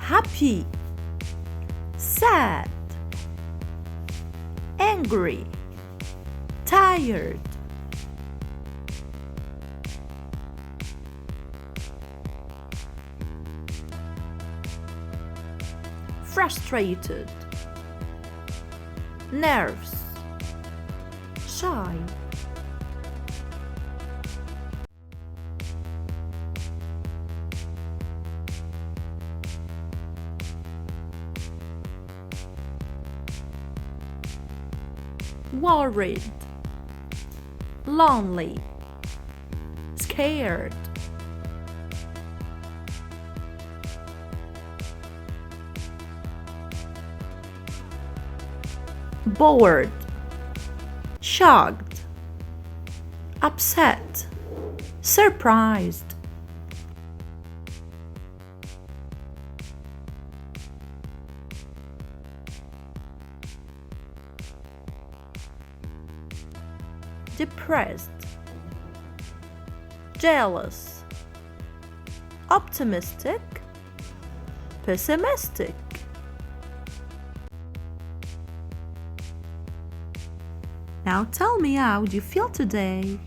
happy, sad, angry, tired, frustrated, nervous, shy, worried, lonely, scared, bored, shocked, upset, surprised, depressed, jealous, optimistic, pessimistic. Now tell me, how do you feel today?